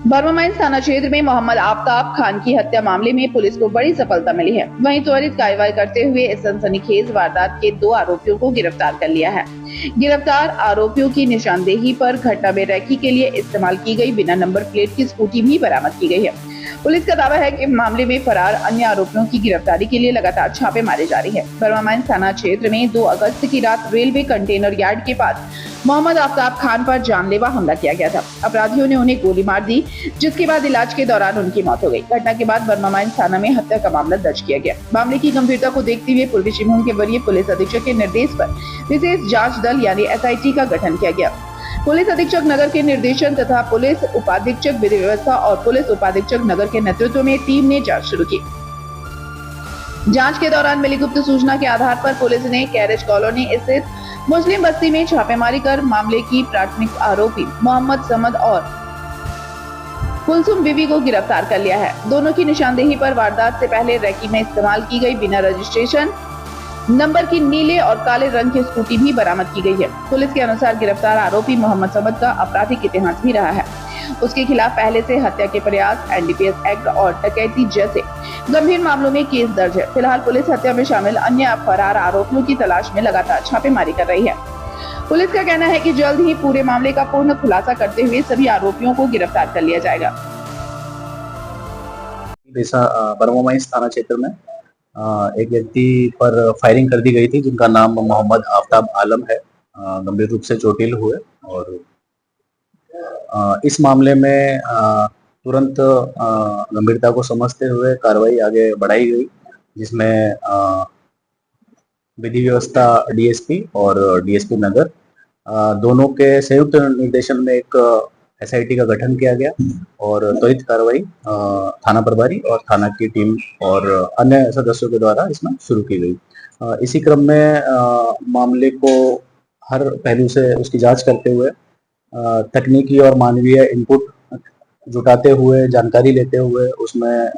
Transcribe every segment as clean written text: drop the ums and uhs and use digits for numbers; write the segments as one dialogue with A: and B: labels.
A: Burma mines थाना क्षेत्र में मोहम्मद आफ्ताब खान की हत्या मामले में पुलिस को बड़ी सफलता मिली है। वहीं त्वरित कार्रवाई करते हुए इस सनसनीखेज वारदात के 2 आरोपियों को गिरफ्तार कर लिया है। गिरफ्तार आरोपियों की निशानदेही पर घटना में रैकी के लिए इस्तेमाल की गई बिना नंबर प्लेट की स्कूटी भी बरामद की गई है। पुलिस का दावा है कि मामले में फरार अन्य आरोपियों की गिरफ्तारी के लिए लगातार छापे मारे जा रही है। बर्मा माइंस थाना क्षेत्र में 2 अगस्त की रात रेलवे कंटेनर यार्ड के पास मोहम्मद आफ्ताब खान पर जानलेवा हमला किया गया था। अपराधियों ने उन्हें गोली मार दी, जिसके बाद इलाज के दौरान उनकी मौत हो गई। घटना के बाद बर्मा माइंस थाना में हत्या का मामला दर्ज किया गया। मामले की गंभीरता को देखते हुए पूर्वी सिंहभूम के वरीय पुलिस अधीक्षक के निर्देश पर विशेष जांच दल यानी SIT का गठन किया गया। पुलिस अधीक्षक नगर के निर्देशन तथा पुलिस उपाधीक्षक विधि व्यवस्था और पुलिस उपाधीक्षक नगर के नेतृत्व में टीम ने जांच शुरू की। जांच के दौरान मिली गुप्त सूचना के आधार पर पुलिस ने कैरेज कॉलोनी स्थित मुस्लिम बस्ती में छापेमारी कर मामले की प्राथमिक आरोपी मोहम्मद समद और कुलसुम बीबी को गिरफ्तार कर लिया है। दोनों की निशानदेही पर वारदात से पहले रैकी में इस्तेमाल की गई बिना रजिस्ट्रेशन नंबर की नीले और काले रंग की स्कूटी भी बरामद की गई है। पुलिस के अनुसार गिरफ्तार आरोपी मोहम्मद समद का आपराधिक इतिहास भी रहा है। उसके खिलाफ पहले से हत्या के प्रयास, NDPS एक्ट और डकैती जैसे गंभीर मामलों में केस दर्ज है। फिलहाल पुलिस हत्या में शामिल अन्य फरार आरोपियों की तलाश में लगातार छापेमारी कर रही है। पुलिस का कहना है कि जल्द ही पूरे मामले का पूर्ण खुलासा करते हुए सभी आरोपियों को गिरफ्तार कर लिया जाएगा।
B: बर्मा माइंस थाना क्षेत्र में एक व्यक्ति पर फायरिंग कर दी गई थी, जिनका नाम मोहम्मद आफ्ताब आलम है। गंभीर रूप से चोटिल हुए और इस मामले में तुरंत गंभीरता को समझते हुए कार्रवाई आगे बढ़ाई गई, जिसमें विधि व्यवस्था DSP और DSP नगर दोनों के संयुक्त निर्देशन में एक SIT का गठन किया गया और त्वरित कार्रवाई थाना प्रभारी और थाना की टीम और अन्य सदस्यों के द्वारा इसमें शुरू की गई। इसी क्रम में मामले को हर पहलू से उसकी जांच करते हुए तकनीकी और मानवीय इनपुट जुटाते हुए, जानकारी लेते हुए उसमें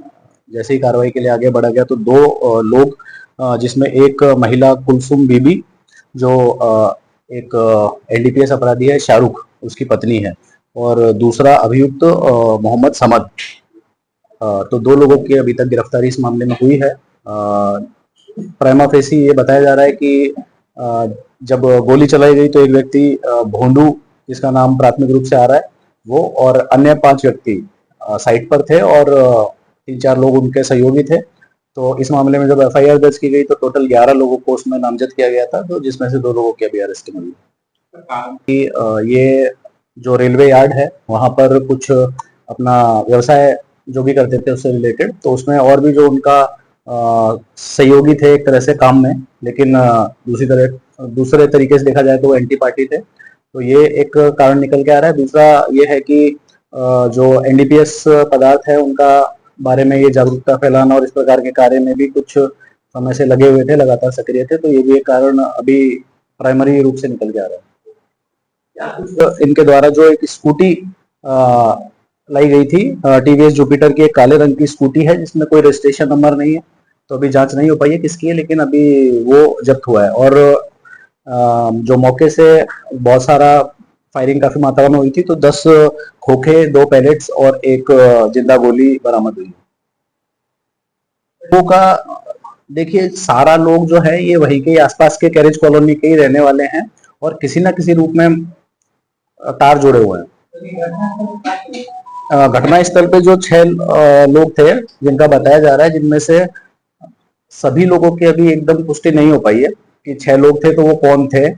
B: जैसे ही कार्रवाई के लिए आगे बढ़ा गया तो 2 लोग, जिसमें एक महिला कुलसुम बीबी जो एक NDPS अपराधी है, शाहरुख उसकी पत्नी है, और दूसरा अभियुक्त मोहम्मद समद। तो 2 लोगों की अभी तक गिरफ्तारी इस मामले में हुई है। प्राइमा फेसी ये बताया जा रहा है कि जब गोली चलाई गई तो एक व्यक्ति भोंडू, जिसका नाम प्राथमिक रूप से आ रहा है, वो और अन्य 5 व्यक्ति साइट पर थे और 3-4 लोग उनके सहयोगी थे। तो इस मामले में जब FIR दर्ज की गई तो टोटल 11 लोगों को उसमें नामजद किया गया था, तो जिसमें से 2 लोगों की अभी अरेस्ट हुई है। ये जो रेलवे यार्ड है वहाँ पर कुछ अपना व्यवसाय जो भी करते थे उससे रिलेटेड, तो उसमें और भी जो उनका सहयोगी थे एक तरह से काम में, लेकिन दूसरे तरीके से देखा जाए तो वो एंटी पार्टी थे। तो ये एक कारण निकल के आ रहा है। दूसरा ये है कि जो NDPS पदार्थ है उनका बारे में ये जागरूकता फैलाना और इस प्रकार के कार्य में भी कुछ समय से लगे हुए थे, लगातार सक्रिय थे, तो ये भी एक कारण अभी प्राइमरी रूप से निकल के आ रहा है। इनके द्वारा जो एक स्कूटी लाई गई थी, TVS जुपिटर की एक काले रंग की स्कूटी है, जिसमें कोई रजिस्ट्रेशन नंबर नहीं है, तो अभी जांच नहीं हो पाई है किसकी है, लेकिन अभी वो जब्त हुआ है। और जो मौके से बहुत सारा फायरिंग काफी मात्रा में हुई थी, तो 10 खोखे, 2 पैलेट्स और एक जिंदा गोली बरामद हुई। का देखिए, सारा लोग जो है ये वही के आसपास के कैरेज कॉलोनी के ही रहने वाले हैं और किसी ना किसी रूप में तार जुड़े हुए हैं। घटना स्थल पे जो 6 लोग थे जिनका बताया जा रहा है, जिनमें से सभी लोगों की अभी एकदम पुष्टि नहीं हो पाई है कि 6 लोग थे तो वो कौन थे,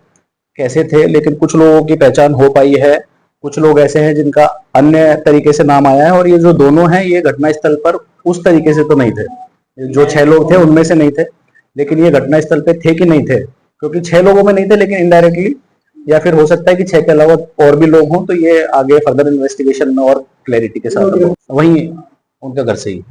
B: कैसे थे, लेकिन कुछ लोगों की पहचान हो पाई है। कुछ लोग ऐसे हैं जिनका अन्य तरीके से नाम आया है, और ये जो दोनों हैं ये घटना स्थल पर उस तरीके से तो नहीं थे। जो 6 लोग थे उनमें से नहीं थे, लेकिन ये घटना स्थल पे थे कि नहीं थे, क्योंकि 6 लोगों में नहीं थे, लेकिन इनडायरेक्टली या फिर हो सकता है कि 6 के अलावा और भी लोग हों, तो ये आगे फर्दर इन्वेस्टिगेशन में और क्लैरिटी के साथ वहीं उनका घर से ही